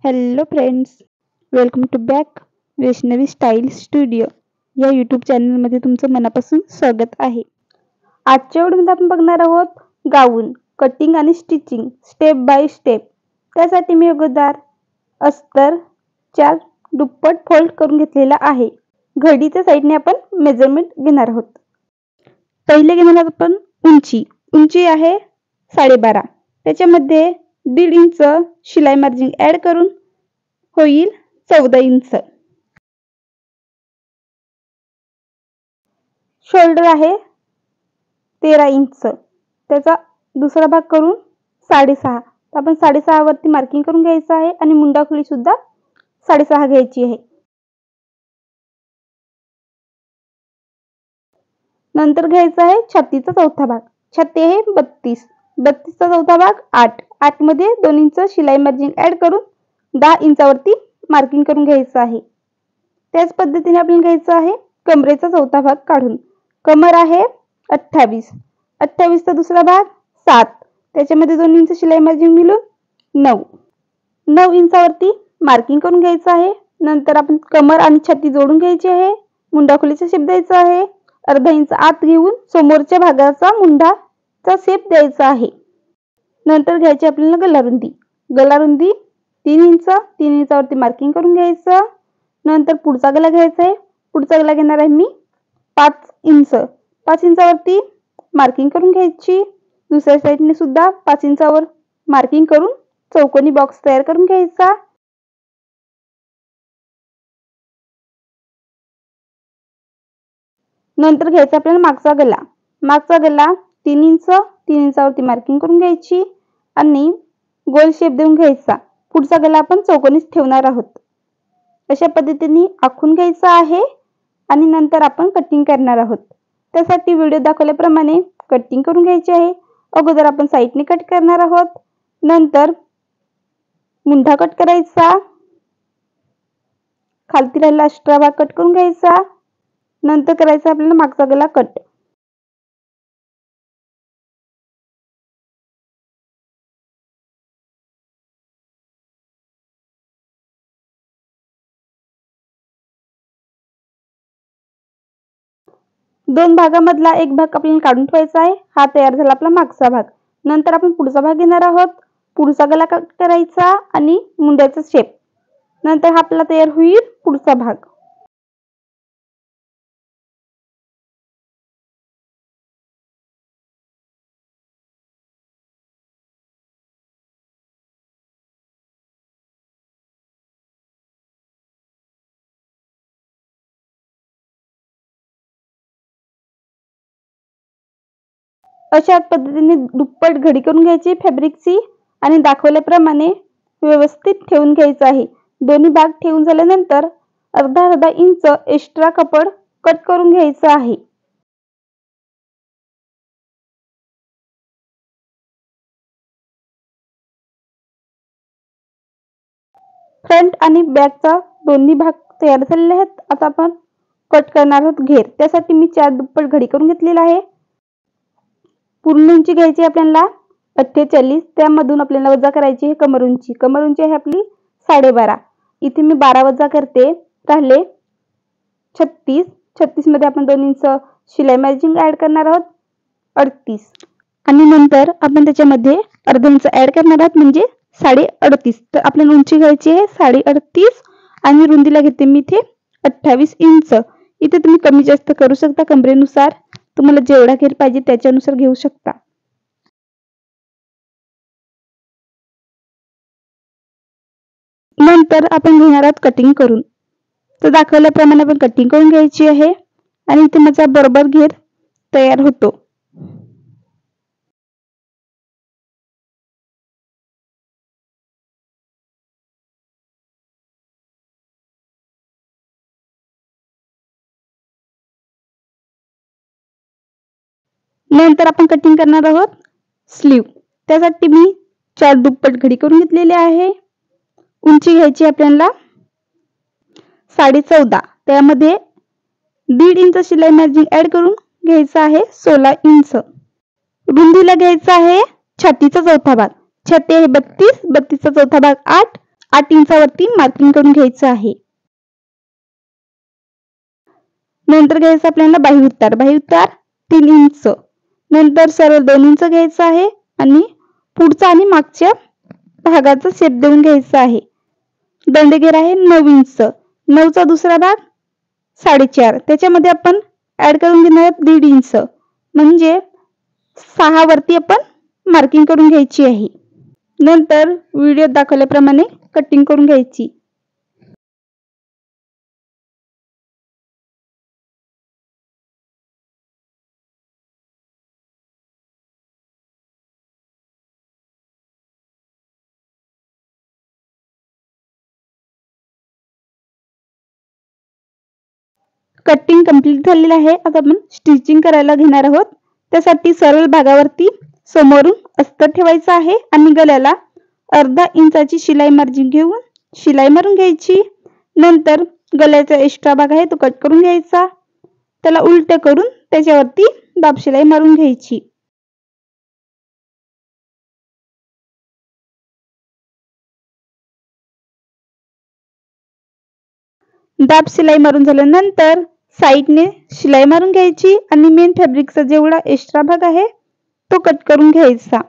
Hello friends, welcome to back Vaishnavi style studio या YouTube चॅनलमध्ये तुमचं मनापासून स्वागत आहे. आजच्या व्हिडिओमध्ये आपण बघणार आहोत गाऊन कटिंग आणि स्टिचिंग स्टेप बाय स्टेप. त्यासाठी मी अगोदर अस्तर 4 दुप्पट फोल्ड करून घेतलेला आहे. घडीच्या साईडने आपण मेजरमेंट घेणार आहोत. पहिले घेणार आहोत आपण उंची आहे 12.5. त्याच्यामध्ये 1.5 इंच शिलाई मार्जिन ऍड करून होईल 14 इंच. शोल्डर आहे 13 इंच. त्याचा दुसरा भाग करून 6.5. आपण 6.5 वरती मार्किंग करून घ्यायचं आहे आणि मुंडा खोली सुद्धा 6.5 घ्यायची आहे. नंतर घ्यायचा आहे छातीचा चौथा भाग. छाती आहे 32. 32चा चौथा भाग 8. 8 मध्ये 2 इंच शिलाई मार्जिन ऍड करून 10 इंचावरती मार्किंग करून घ्यायचं आहे. त्याच पद्धतीने आपल्याला घ्यायचं आहे कमरेचा चौथा भाग काढून. कमर आहे 28. 28चा दुसरा भाग 7. त्याच्यामध्ये 2 इंच शिलाई मार्जिन मिळून 9 इंचावरती मार्किंग करून घ्यायचं आहे. नंतर आपण कमर आणि छाती जोडून घ्यायची आहे. मुंडा खोलीचा शेप द्यायचा आहे. अर्धा इंच आत घेऊन समोरच्या भागाचा मुंडाचा शेप द्यायचा आहे. नंतर घ्यायची आपल्याला गला रुंदी 3 इंच. 3 इंचावरती मार्किंग करून घ्यायचं. नंतर पुढचा गला घ्यायचा आहे. पुढचा गला घेणार आहे मी 5 इंच. 5 इंचावरती मार्किंग करून घ्यायची. दुसऱ्या साईडने सुद्धा 5 इंचावर मार्किंग करून चौकोनी बॉक्स तयार करून घ्यायचा. नंतर घ्यायचा आपल्याला मागचा गला 3 इंच. 3 इंचावरती मार्किंग करून घ्यायची आणि गोल शेप देऊन घ्यायचा. पुढचा गला आपण चौकोनीच ठेवणार आहोत. अशा पद्धतीने आखून घ्यायचा आहे आणि नंतर आपण कटिंग करणार आहोत. त्यासाठी व्हिडिओ दाखवल्याप्रमाणे कटिंग करून घ्यायची आहे. अगोदर आपण साईडने कट करणार आहोत. नंतर मुंढा कट करायचा. खालती राहिलेला एक्स्ट्रा भाग कट करून घ्यायचा. नंतर करायचा आपल्याला मागचा गला कट. दोन भागामधला एक भाग आपल्याला काढून ठेवायचा आहे. हा तयार झाला आपला मागचा भाग. नंतर आपण पुढचा भाग घेणार आहोत. पुढचा गला कट करायचा आणि मुंड्याचा शेप. नंतर हा आपला तयार होईल पुढचा भाग. अशा पद्धतीने दुप्पट घडी करून घ्यायची फॅब्रिकची आणि दाखवल्याप्रमाणे व्यवस्थित ठेवून घ्यायचं आहे. दोन्ही भाग ठेवून झाल्यानंतर अर्धा इंच एक्स्ट्रा कापड कट करून घ्यायचं आहे. फ्रंट आणि बॅकचा दोन्ही भाग तयार झालेले आहेत. आता आपण कट करणार आहोत घेर. त्यासाठी मी 4 दुप्पट घडी करून घेतलेला आहे. पूर्ण उंची घ्यायची आपल्याला 48. त्यामधून आपल्याला वजा करायची आहे कमर उंची. कमर उंची आहे आपली 12.5. इथे मी 12 वजा करते. राहिले 36. 36 मध्ये आपण 2 इंच शिलाई मार्जिन ऍड करणार आहोत 38. आणि नंतर आपण त्याच्यामध्ये अर्धा इंच ऍड करणार आहोत म्हणजे 38.5. तर आपल्याला उंची घ्यायची आहे 38 आणि रुंदीला घेते मी इथे 28 इंच. इथे तुम्ही कमी जास्त करू शकता कमरेनुसार. तुम्हाला जेवढा घेर पाहिजे त्याच्यानुसार घेऊ शकता. नंतर आपण घेणार आहोत कटिंग करून. तर दाखवल्याप्रमाणे आपण कटिंग करून घ्यायची आहे आणि इथे माझा बरोबर घेर तयार होतो. नंतर आपण कटिंग करणार आहोत स्लीव. त्यासाठी मी 4 दुप्पट घडी करून घेतलेले आहे. उंची घ्यायची आपल्याला 14.5. त्यामध्ये 1.5 इंच शिलाई मार्जिन ऍड करून घ्यायचं आहे 16 इंच. रुंदीला घ्यायचा आहे छातीचा चौथा भाग. छाती आहे 32. 32चा चौथा भाग 8. 8 इंचावरती मार्किंग करून घ्यायचं आहे. नंतर घ्यायचं आपल्याला बाह्य उतार 3 इंच. नंतर सरळ 2 इंच घ्यायचं आहे आणि पुढचा आणि मागच्या भागाचा शेप देऊन घ्यायचा आहे. दंडगेर आहे 9 इंच. 9चा दुसरा भाग 4.5. त्याच्यामध्ये आपण ऍड करून घेणार आहोत 1.5 इंच. म्हणजे 6 वरती आपण मार्किंग करून घ्यायची आहे. नंतर व्हिडिओत दाखवल्याप्रमाणे कटिंग करून घ्यायची. कटिंग कंप्लीट झालेलं आहे. आता आपण स्टिचिंग करायला घेणार आहोत. त्यासाठी सरळ भागावरती समोरून अस्तर ठेवायचं आहे आणि गळ्याला अर्धा इंचाची शिलाई मार्जिन घेऊन शिलाई मारून घ्यायची. नंतर गळ्याचा एक्स्ट्रा भाग आहे तो कट करून घ्यायचा. त्याला उलट करून त्याच्यावरती दाब शिलाई मारून घ्यायची. दाब शिलाई मारून झाल्यानंतर साईडने शिलाई मारून घ्यायची आणि मेन फॅब्रिकचा जेवढा एक्स्ट्रा भाग आहे तो कट करून घ्यायचा.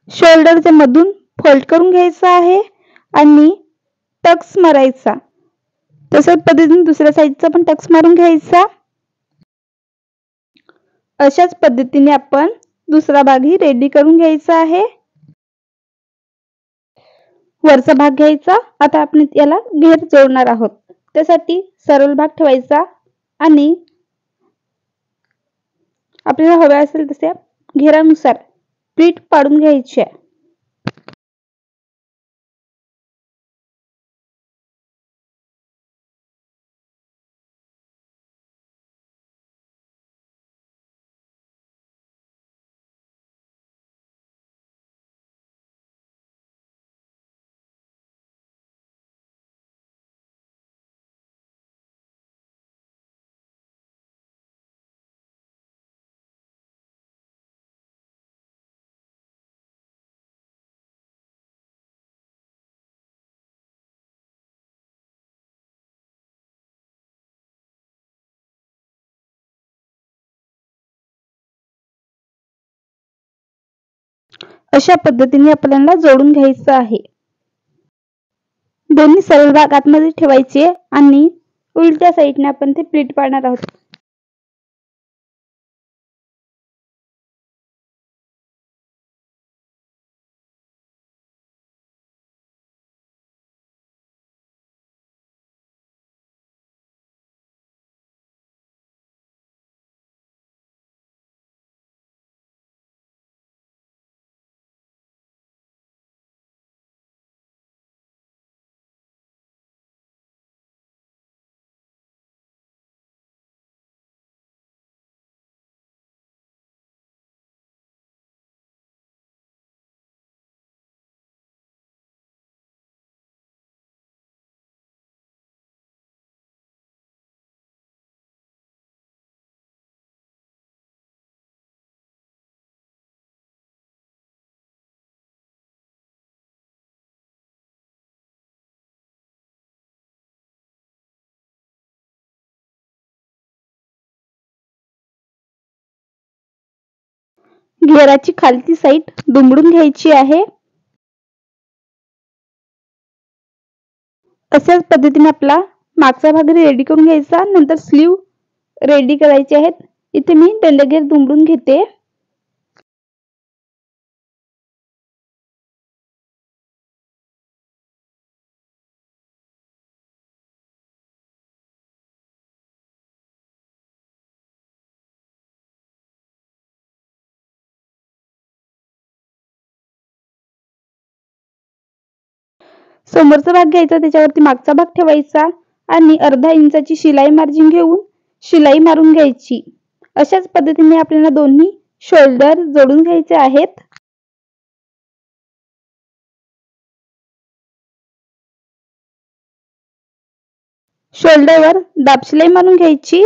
शोल्डरच्या मधून फोल्ड करून घ्यायचा आहे आणि टक्स मारायचा. तशाच पद्धतीने दुसऱ्या साईडचा पण टक्स मारून घ्यायचा. अशाच पद्धतीने आपण दुसरा भागही रेडी करून घ्यायचा आहे. वरचा भाग घ्यायचा. आता आपण याला घेर जोडणार आहोत. त्यासाठी सरळ भाग ठेवायचा आणि आपल्याला हव्या असेल तसे घेरानुसार प्लीट पाडून घ्यायची. अशा पद्धतीने आपल्याला जोडून घ्यायचं आहे. दोन्ही सरळ भाग आतमध्ये ठेवायचे आणि उलट्या साईडने आपण ते प्लीट पाडणार आहोत. घेराची खालची साईड दुमडून घ्यायची आहे. अशाच पद्धतीने आपला मागचा भाग रेडी करून घ्यायचा. नंतर स्लीव रेडी करायचे आहेत. इथे मी दंडगेर दुमडून घेते. समोरचा भाग घ्यायचा, त्याच्यावरती मागचा भाग ठेवायचा आणि अर्धा इंचाची शिलाई मार्जिन घेऊन शिलाई मारून घ्यायची. अशाच पद्धतीने आपल्याला दोन्ही शोल्डर जोडून घ्यायचे आहेत. शोल्डरवर दाब शिलाई मारून घ्यायची.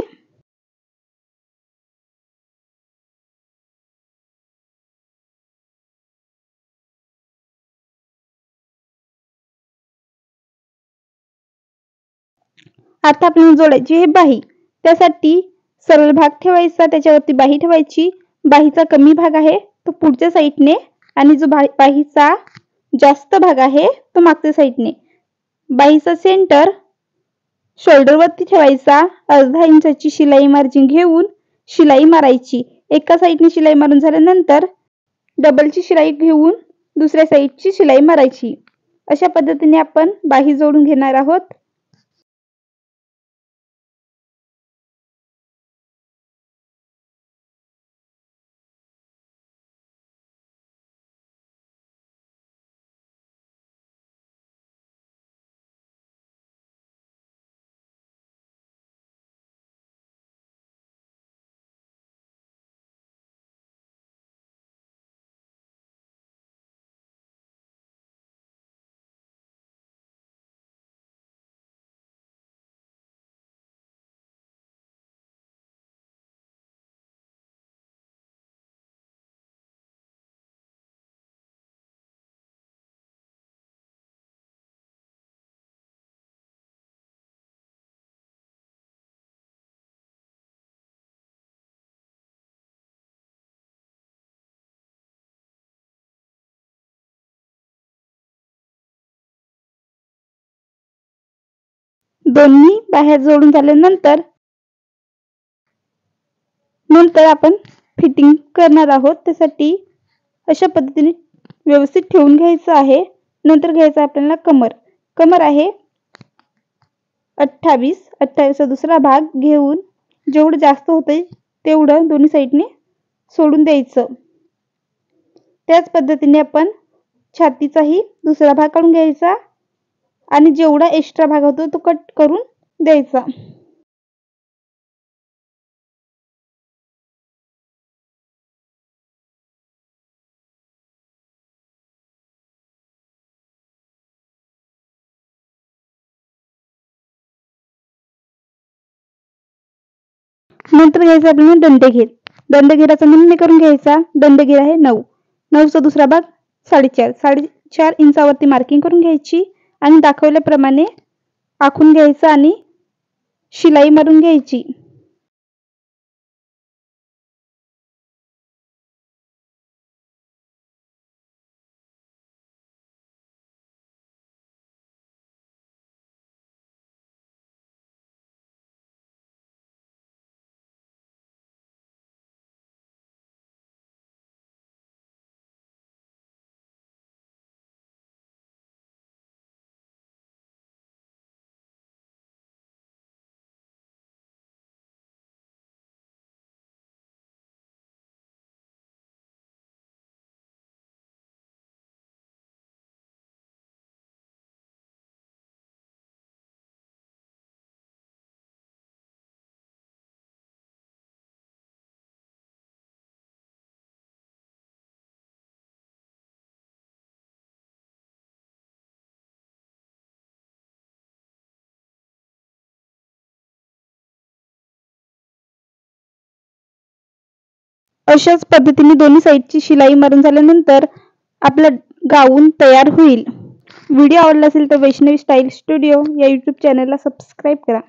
आता आपल्याला जोडायची आहे बाही. त्यासाठी सरळ भाग ठेवायचा, त्याच्यावरती बाही ठेवायची. बाहीचा कमी भाग आहे तो पुढच्या साईडने आणि जो बाहीचा जास्त भाग आहे तो मागच्या साईडने. बाहीचा सेंटर शोल्डरवरती ठेवायचा. अर्धा इंचाची शिलाई मार्जिन घेऊन शिलाई मारायची. एका साईडने शिलाई मारून झाल्यानंतर डबलची शिलाई घेऊन दुसऱ्या साईडची शिलाई मारायची. अशा पद्धतीने आपण बाही जोडून घेणार आहोत. दोन्ही बाह्या जोडून झाल्यानंतर आपण फिटिंग करणार आहोत. त्यासाठी अशा पद्धतीने व्यवस्थित ठेवून घ्यायचं आहे. नंतर घ्यायचं आपल्याला कमर. कमर आहे 28. 28चा दुसरा भाग घेऊन जेवढं जास्त होतंय तेवढं दोन्ही साईडने सोडून द्यायचं. त्याच पद्धतीने आपण छातीचाही दुसरा भाग काढून घ्यायचा आणि जेवढा एक्स्ट्रा भाग होतो तो कट करून द्यायचा. नंतर घ्यायचा आपल्याला दंडघेर. दंडघेराचा निम्मे करून घ्यायचा. दंडघेर आहे 9. 9चा दुसरा भाग 4.5. 4.5 इंचावरती मार्किंग करून घ्यायची आणि दाखवल्याप्रमाणे आखून घ्यायचं आणि शिलाई मारून घ्यायची. अशाच पद्धतीने दोन्ही साईडची शिलाई मारून झाल्यानंतर आपला गाऊन तयार होईल. व्हिडिओ आवडला असेल तर वैष्णवी स्टाईल स्टुडिओ या YouTube चॅनलला सबस्क्राईब करा.